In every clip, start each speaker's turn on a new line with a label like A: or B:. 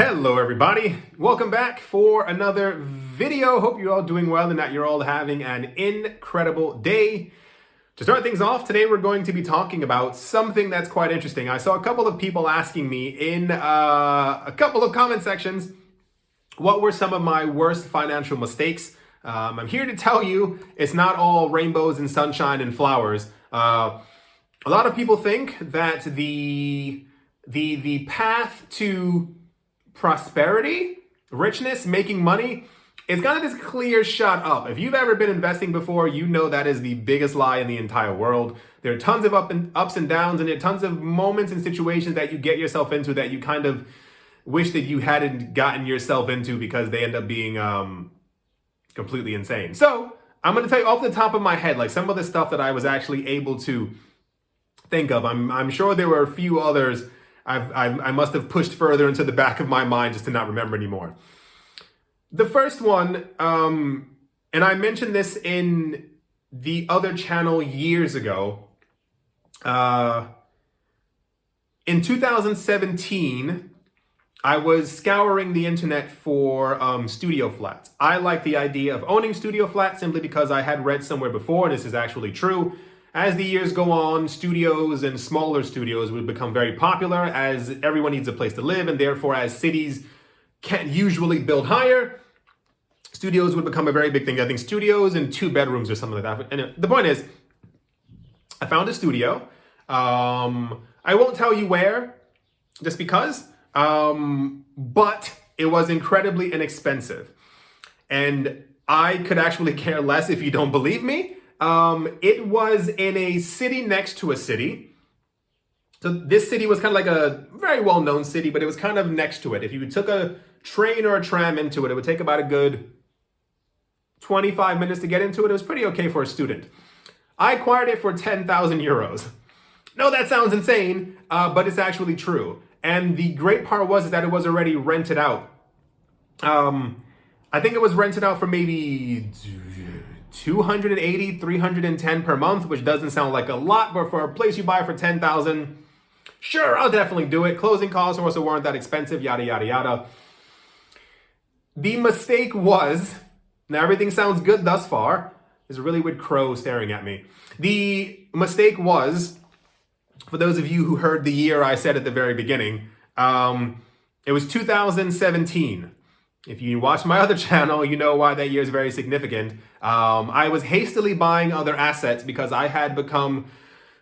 A: Hello everybody, welcome back for another video. Hope you're all doing well and that you're all having an incredible day. To start things off, today we're going to be talking about something that's quite interesting. I saw a couple of people asking me in a couple of comment sections what were some of my worst financial mistakes. I'm here to tell you it's not all rainbows and sunshine and flowers. A lot of people think that the path to prosperity, richness, making money is kind of this clear shot up. If you've ever been investing before, you know that is the biggest lie in the entire world. There are tons of ups and downs, and there are tons of moments and situations that you get yourself into that you kind of wish that you hadn't gotten yourself into because they end up being completely insane. So I'm going to tell you off the top of my head, like some of the stuff that I was actually able to think of. I'm sure there were a few others I must have pushed further into the back of my mind just to not remember anymore. The first one, and I mentioned this in the other channel years ago. In 2017, I was scouring the internet for studio flats. I like the idea of owning studio flats simply because I had read somewhere before, and this is actually true. As the years go on, studios and smaller studios would become very popular as everyone needs a place to live, and therefore as cities can't usually build higher, studios would become a very big thing. I think studios and 2 bedrooms or something like that. And the point is, I found a studio. I won't tell you where, just because, but it was incredibly inexpensive. And I could actually care less if you don't believe me. It was in a city next to a city. So this city was kind of like a very well-known city, but it was kind of next to it. If you took a train or a tram into it, it would take about a good 25 minutes to get into it. It was pretty okay for a student. I acquired it for 10,000 euros. No, that sounds insane, but it's actually true. And the great part was that it was already rented out. I think it was rented out for maybe 280, 310 per month, which doesn't sound like a lot, but for a place you buy for 10,000, sure, I'll definitely do it. Closing costs also weren't that expensive, yada, yada, yada. The mistake was, now everything sounds good thus far. There's a really weird crow staring at me. The mistake was, for those of you who heard the year I said at the very beginning, it was 2017. If you watch my other channel, you know why that year is very significant. I was hastily buying other assets because I had become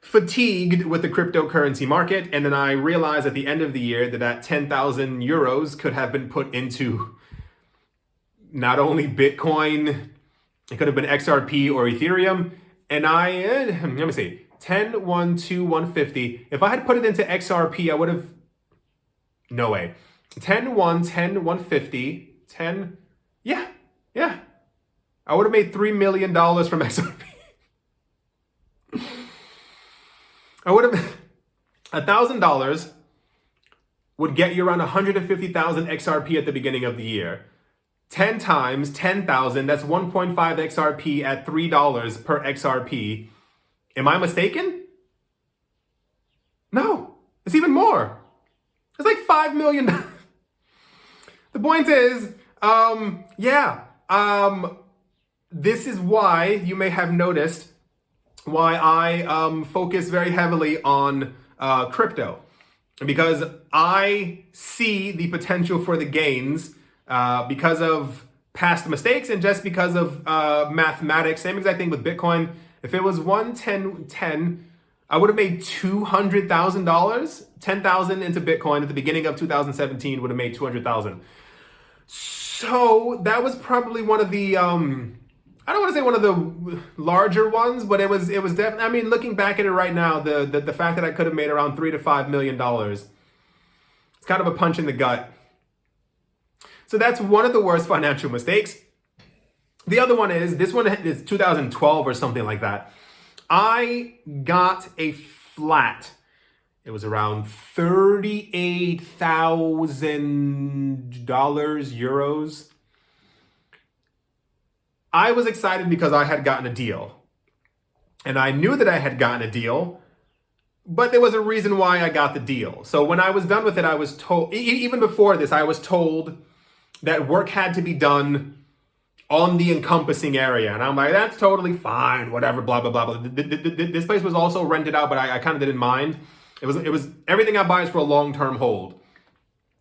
A: fatigued with the cryptocurrency market. And then I realized at the end of the year that 10,000 euros could have been put into not only Bitcoin, it could have been XRP or Ethereum. And let me see, 10, 1, 2, 150. If I had put it into XRP, I would have, no way. 10, 1, 10, 150, 10, yeah. I would have made $3 million from XRP. I would have, $1,000 would get you around 150,000 XRP at the beginning of the year. 10 times 10,000, that's 1.5 XRP at $3 per XRP. Am I mistaken? No, it's even more. It's like $5 million. The point is, this is why you may have noticed why I focus very heavily on crypto. Because I see the potential for the gains because of past mistakes and just because of mathematics. Same exact thing with Bitcoin. If it was 110, I would have made $200,000. 10,000 into Bitcoin at the beginning of 2017 would have made 200,000. So that was probably one of the, I don't want to say one of the larger ones, but it was definitely, I mean, looking back at it right now, the fact that I could have made around $3 to $5 million, it's kind of a punch in the gut. So that's one of the worst financial mistakes. The other one is, this one is 2012 or something like that. I got a flat. It was around $38,000, euros. I was excited because I had gotten a deal. And I knew that I had gotten a deal But there was a reason why I got the deal. So when I was done with it, I was told, even before this, I was told that work had to be done on the encompassing area. And I'm like, that's totally fine, whatever, blah, blah, blah, blah. This place was also rented out, but I kind of didn't mind. It was everything I buy is for a long-term hold.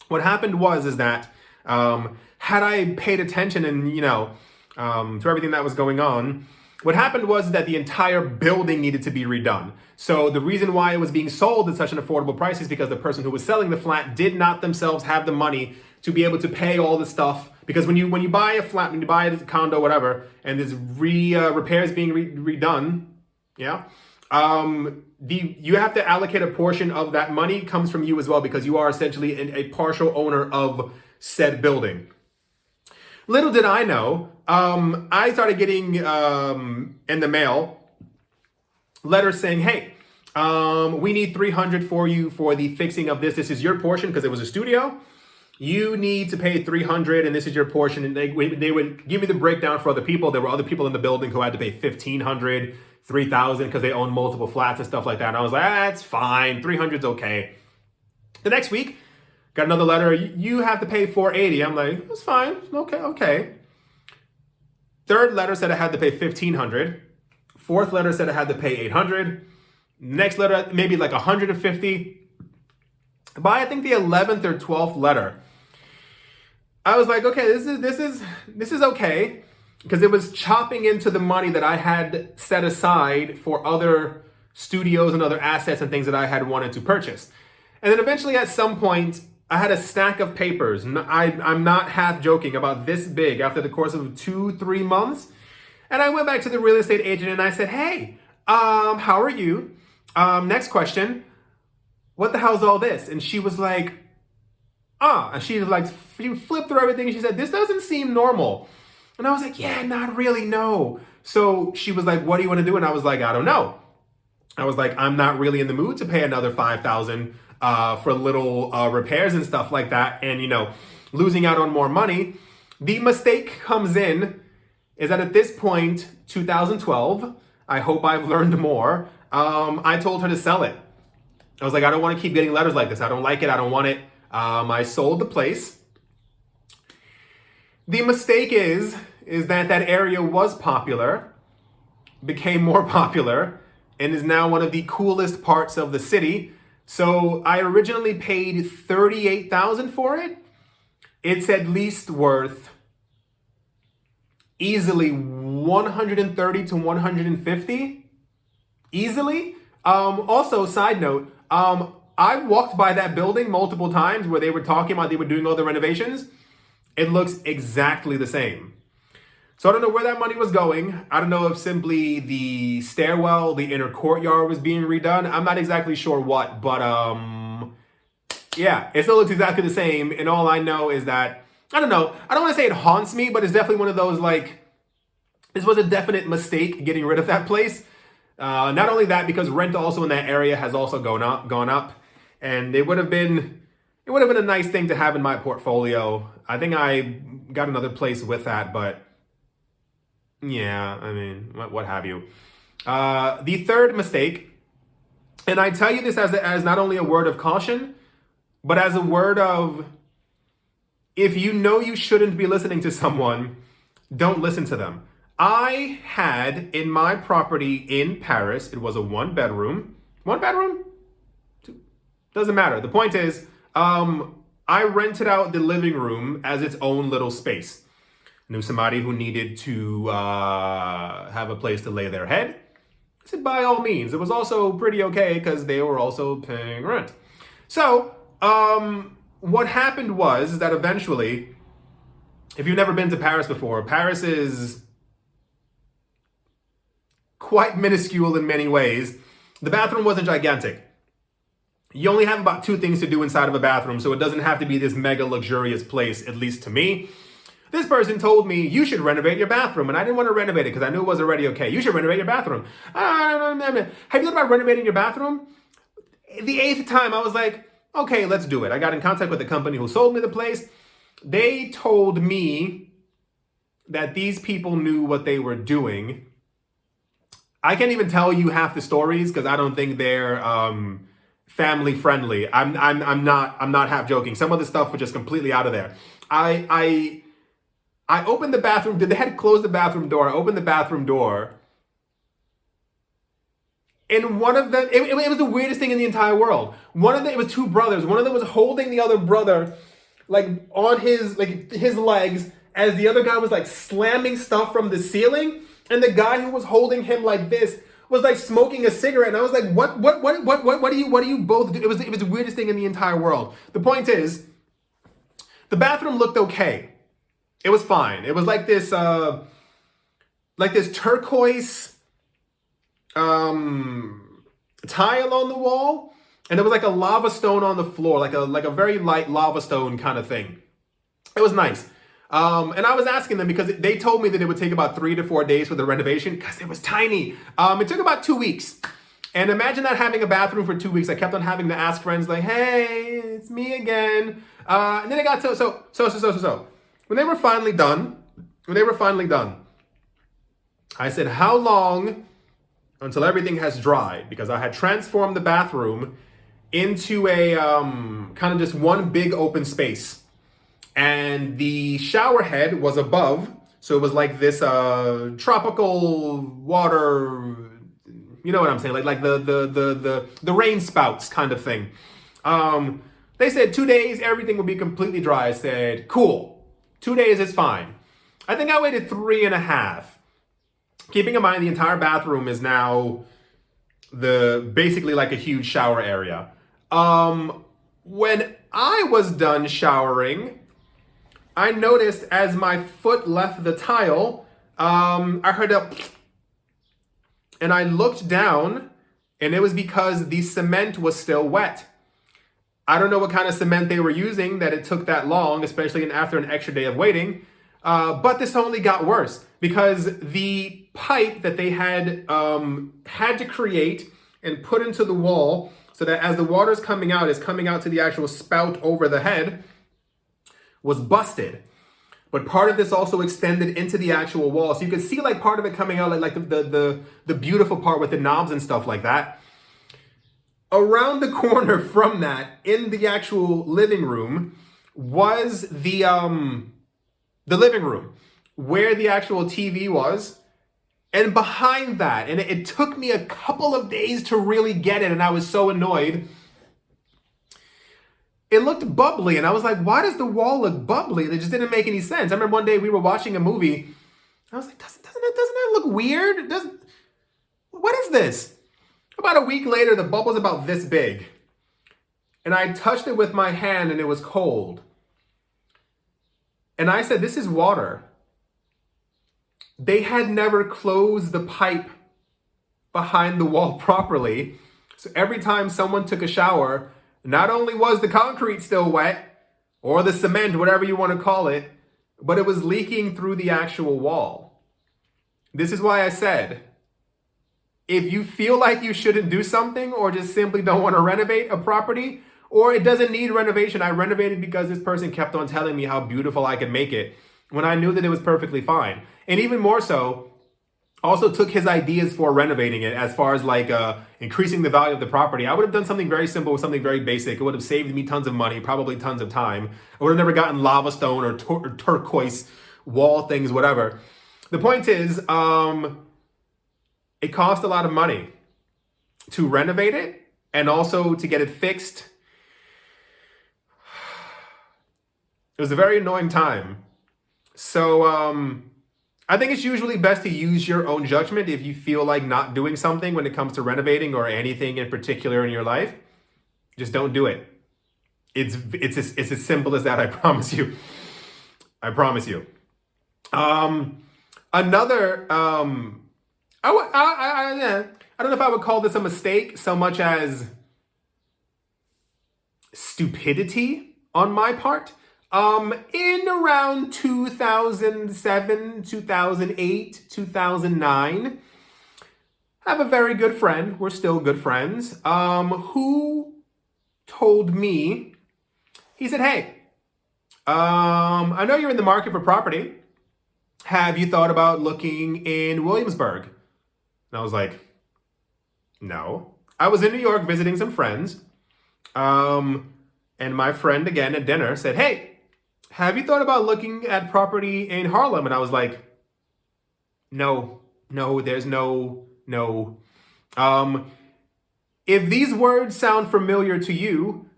A: What happened is that had I paid attention and, to everything that was going on, what happened was that the entire building needed to be redone. So the reason why it was being sold at such an affordable price is because the person who was selling the flat did not themselves have the money to be able to pay all the stuff. Because when you buy a flat, when you buy a condo, whatever, and there's repairs being redone, yeah, you have to allocate a portion of that money comes from you as well, because you are essentially a partial owner of said building. Little did I know, I started getting in the mail letters saying, hey, we need $300 for you for the fixing of this. This is your portion because it was a studio. You need to pay $300 and this is your portion. And they would give me the breakdown for other people. There were other people in the building who had to pay $1,500, $3,000 because they own multiple flats and stuff like that. And I was like, that's fine. $300's okay. The next week, got another letter. You have to pay $480. I'm like, that's fine. Okay. Third letter said I had to pay $1,500. Fourth letter said I had to pay $800. Next letter, maybe like $150. By I think the 11th or 12th letter, I was like, okay, this is okay, because it was chopping into the money that I had set aside for other studios and other assets and things that I had wanted to purchase. And then eventually at some point, I had a stack of papers. I'm not half joking, about this big after the course of 2-3 months. And I went back to the real estate agent and I said, hey, how are you? Next question. What the hell's all this? And she was like, and she flipped through everything. And she said, this doesn't seem normal. And I was like, yeah, not really, no. So she was like, what do you want to do? And I was like, I don't know. I was like, I'm not really in the mood to pay another $5,000 for little repairs and stuff like that. And, losing out on more money. The mistake comes in is that at this point, 2012, I hope I've learned more. I told her to sell it. I was like, I don't want to keep getting letters like this. I don't like it. I don't want it. I sold the place. The mistake is that area was popular, became more popular, and is now one of the coolest parts of the city. So I originally paid $38,000 for it. It's at least worth easily $130 to $150. Easily. Also, side note, I walked by that building multiple times where they were talking about they were doing all the renovations. It looks exactly the same. So I don't know where that money was going. I don't know if simply the stairwell, the inner courtyard was being redone. I'm not exactly sure what, but yeah, it still looks exactly the same. And all I know is that, I don't know. I don't want to say it haunts me, but it's definitely one of those, like, this was a definite mistake getting rid of that place. Not only that, because rent also in that area has also gone up, and it would have been a nice thing to have in my portfolio. I think I got another place with that, but yeah, I mean, what have you. The third mistake, and I tell you this as not only a word of caution, but as a word of, if you know you shouldn't be listening to someone, don't listen to them. I had in my property in Paris, it was a one bedroom, doesn't matter. The point is, I rented out the living room as its own little space. Knew somebody who needed to have a place to lay their head. I said, by all means. It was also pretty okay because they were also paying rent. So, what happened was that eventually, if you've never been to Paris before, Paris is quite minuscule in many ways. The bathroom wasn't gigantic. You only have about 2 things to do inside of a bathroom, so it doesn't have to be this mega luxurious place, at least to me. This person told me, you should renovate your bathroom, and I didn't want to renovate it because I knew it was already okay. You should renovate your bathroom. Have you thought about renovating your bathroom? The 8th time, I was like, okay, let's do it. I got in contact with the company who sold me the place. They told me that these people knew what they were doing. I can't even tell you half the stories because I don't think they're family friendly. I'm not half joking. Some of the stuff was just completely out of there. I opened the bathroom. They had closed the bathroom door. I opened the bathroom door. And one of them, it was the weirdest thing in the entire world. One of them, it was two brothers. One of them was holding the other brother, like on his legs, as the other guy was like slamming stuff from the ceiling. And the guy who was holding him like this was like smoking a cigarette. And I was like, what do you both do? It was the weirdest thing in the entire world. The point is, the bathroom looked okay. It was fine. It was like this turquoise tile on the wall, and there was like a lava stone on the floor, like a very light lava stone kind of thing. It was nice. And I was asking them because they told me that it would take about 3 to 4 days for the renovation because it was tiny. It took about 2 weeks. And imagine not having a bathroom for 2 weeks. I kept on having to ask friends like, hey, it's me again. And then it got so. When they were finally done, I said, how long until everything has dried? Because I had transformed the bathroom into a kind of just one big open space. And the shower head was above, so it was like this tropical water, you know what I'm saying, like the rain spouts kind of thing. They said 2 days, everything would be completely dry. I said, cool, 2 days is fine. I think I waited 3.5. Keeping in mind the entire bathroom is now basically like a huge shower area. When I was done showering, I noticed as my foot left the tile, I heard and I looked down, and it was because the cement was still wet. I don't know what kind of cement they were using that it took that long, especially after an extra day of waiting. But this only got worse because the pipe that they had to create and put into the wall so that as the water's coming out, it's coming out to the actual spout over the head, was busted. But part of this also extended into the actual wall. So you could see like part of it coming out like the beautiful part with the knobs and stuff like that. Around the corner from that, in the actual living room, was the living room where the actual TV was. And behind that, and it took me a couple of days to really get it, and I was so annoyed. It looked bubbly, and I was like, why does the wall look bubbly? It just didn't make any sense. I remember one day we were watching a movie. I was like, doesn't that look weird? What is this? About a week later, the bubble's about this big. And I touched it with my hand, and it was cold. And I said, this is water. They had never closed the pipe behind the wall properly. So every time someone took a shower, not only was the concrete still wet, or the cement, whatever you want to call it, but it was leaking through the actual wall. This is why I said, if you feel like you shouldn't do something or just simply don't want to renovate a property, or it doesn't need renovation, I renovated because this person kept on telling me how beautiful I could make it when I knew that it was perfectly fine. And even more so, also took his ideas for renovating it as far as like increasing the value of the property. I would have done something very simple with something very basic. It would have saved me tons of money, probably tons of time. I would have never gotten lava stone or turquoise wall things, whatever. The point is, it cost a lot of money to renovate it and also to get it fixed. It was a very annoying time. So, I think it's usually best to use your own judgment if you feel like not doing something when it comes to renovating or anything in particular in your life. Just don't do it. It's as simple as that, I promise you. I promise you. Another, I don't know if I would call this a mistake so much as stupidity on my part. In around 2007, 2008, 2009, I have a very good friend, we're still good friends, who told me, he said, hey, I know you're in the market for property. Have you thought about looking in Williamsburg? And And I was like, no. I was in New York visiting some friends. And my friend, again, at dinner said, hey, have you thought about looking at property in Harlem? And I was like, no, there's no. If these words sound familiar to you,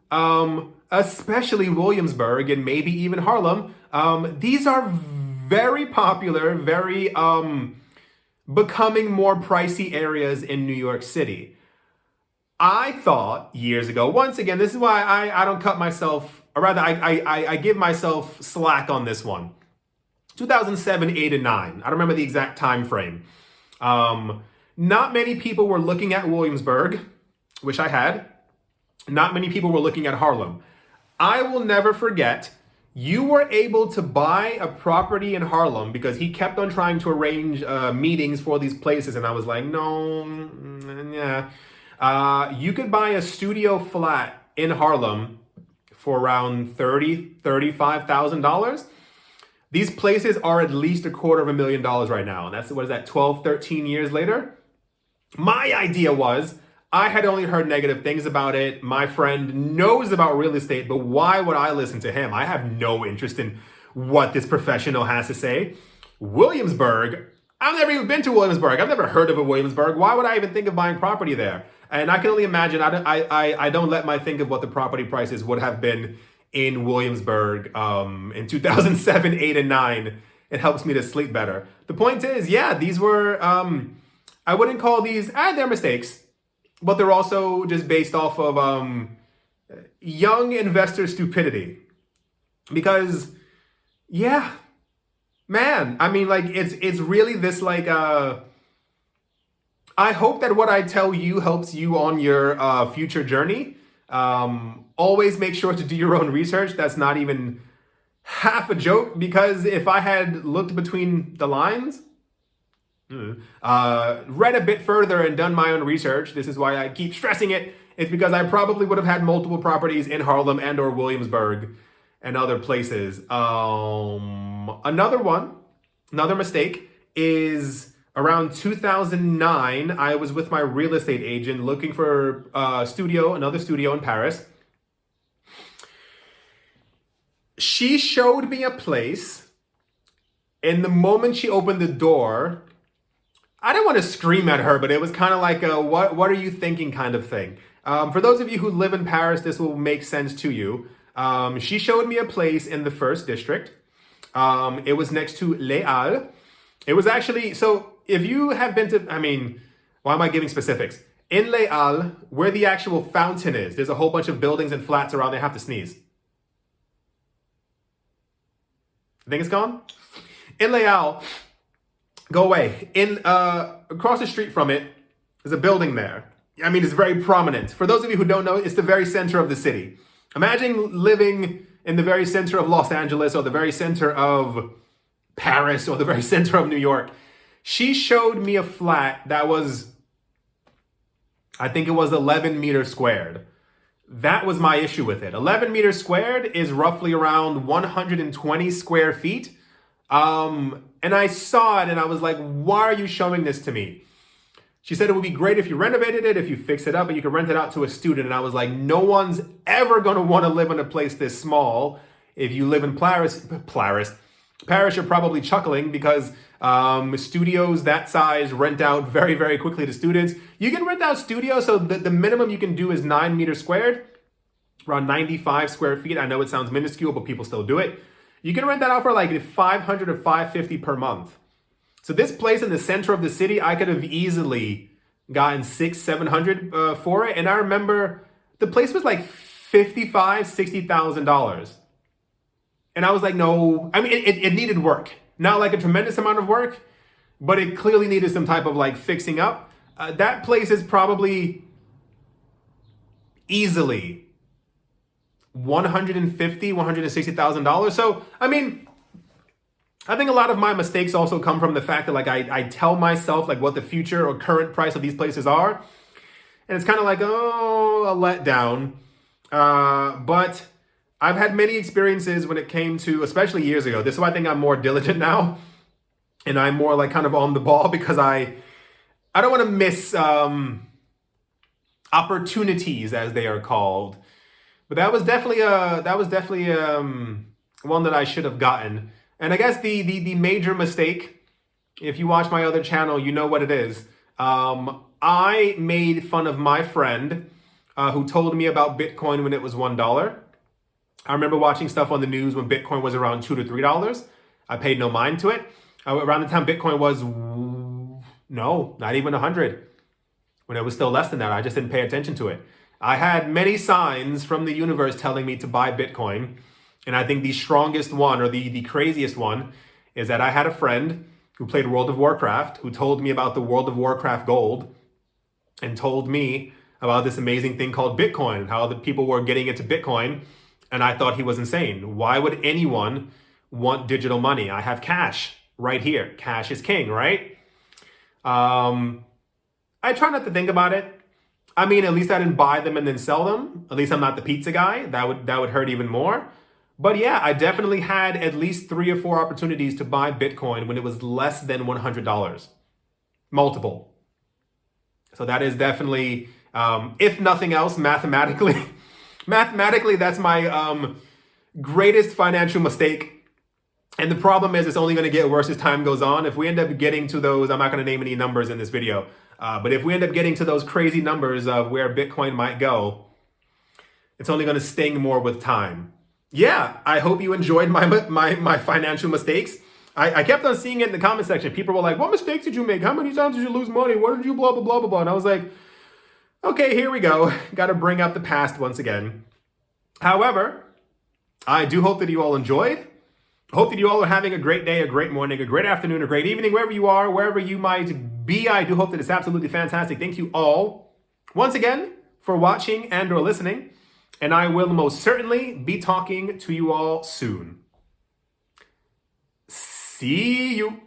A: especially Williamsburg and maybe even Harlem, these are very popular, very becoming more pricey areas in New York City. I thought years ago, once again, this is why I don't cut myself, or rather I give myself slack on this one. 2007, 8, and 9. I don't remember the exact time frame. Not many people were looking at Williamsburg, which I had. Not many people were looking at Harlem. I will never forget, you were able to buy a property in Harlem because he kept on trying to arrange meetings for these places. And I was like, no, yeah. You could buy a studio flat in Harlem for around $35,000. These places are at least $250,000 right now. And that's, what is that, 12, 13 years later? My idea was, I had only heard negative things about it. My friend knows about real estate, but why would I listen to him? I have no interest in what this professional has to say. Williamsburg, I've never even been to Williamsburg. I've never heard of a Williamsburg. Why would I even think of buying property there? And I can only imagine, I don't let my think of what the property prices would have been in Williamsburg in 2007, 8, and 9. It helps me to sleep better. The point is, yeah, these were, I wouldn't call these, they're mistakes, but they're also just based off of young investor stupidity. Because, yeah, man, I mean, like, it's really this, like, I hope that what I tell you helps you on your future journey. Always make sure to do your own research. That's not even half a joke, because if I had looked between the lines, read a bit further and done my own research, this is why I keep stressing it, it's because I probably would have had multiple properties in Harlem and or Williamsburg and other places. Another mistake is around 2009, I was with my real estate agent looking for another studio in Paris. She showed me a place, and the moment she opened the door, I didn't want to scream at her, but it was kind of like a what are you thinking kind of thing. For those of you who live in Paris, this will make sense to you. She showed me a place in the first district. It was next to Les Halles. It was actually, so if you have been to, I mean, why am I giving specifics? In Les Halles, where the actual fountain is, there's a whole bunch of buildings and flats around there. I have to sneeze. I think it's gone. In Les Halles, go away. Across the street from it, there's a building there. I mean, it's very prominent. For those of you who don't know, it's the very center of the city. Imagine living in the very center of Los Angeles, or the very center of Paris, or the very center of New York. She showed me a flat that was, I think it was 11 meters squared. That was my issue with it. 11 meters squared is roughly around 120 square feet. And I saw it and I was like, why are you showing this to me? She said it would be great if you renovated it, if you fix it up, and you could rent it out to a student. And I was like, no one's ever going to want to live in a place this small. If you live in Paris, you're probably chuckling, because studios that size rent out very, very quickly to students. You can rent out studios, so the minimum you can do is 9 meters squared, around 95 square feet. I know it sounds minuscule, but people still do it. You can rent that out for like $500 or $550 per month. So this place in the center of the city, I could have easily gotten $600-700 for it. And I remember the place was like $55,000-$60,000. And I was like, no, I mean, it needed work. Not like a tremendous amount of work, but it clearly needed some type of like fixing up. That place is probably easily $150,000-$160,000. So, I mean, I think a lot of my mistakes also come from the fact that like I tell myself like what the future or current price of these places are. And it's kind of like, oh, a letdown. But I've had many experiences when it came to, especially years ago. This is why I think I'm more diligent now. And I'm more like kind of on the ball, because I I don't want to miss opportunities, as they are called. But that was definitely one that I should have gotten. And I guess the major mistake, if you watch my other channel, you know what it is. I made fun of my friend who told me about Bitcoin when it was $1. I remember watching stuff on the news when Bitcoin was around $2 to $3. I paid no mind to it. Around the time Bitcoin was, no, not even 100. When it was still less than that, I just didn't pay attention to it. I had many signs from the universe telling me to buy Bitcoin. And I think the strongest one, or the craziest one, is that I had a friend who played World of Warcraft, who told me about the World of Warcraft gold, and told me about this amazing thing called Bitcoin, and how the people were getting into Bitcoin. And I thought he was insane. Why would anyone want digital money? I have cash right here. Cash is king, right? I try not to think about it. I mean, at least I didn't buy them and then sell them. At least I'm not the pizza guy. That would hurt even more. But yeah, I definitely had at least 3 or 4 opportunities to buy Bitcoin when it was less than $100. Multiple. So that is definitely, if nothing else, mathematically, that's my greatest financial mistake. And the problem is it's only going to get worse as time goes on. If we end up getting to those, I'm not going to name any numbers in this video, but if we end up getting to those crazy numbers of where Bitcoin might go, it's only going to sting more with time. Yeah, I hope you enjoyed my financial mistakes. I kept on seeing it in the comment section. People were like, what mistakes did you make? How many times did you lose money? What did you blah, blah, blah, blah, blah. And I was like, okay, here we go. Got to bring up the past once again. However, I do hope that you all enjoyed. Hope that you all are having a great day, a great morning, a great afternoon, a great evening, wherever you are, wherever you might be. I do hope that it's absolutely fantastic. Thank you all once again for watching and or listening. And I will most certainly be talking to you all soon. See you.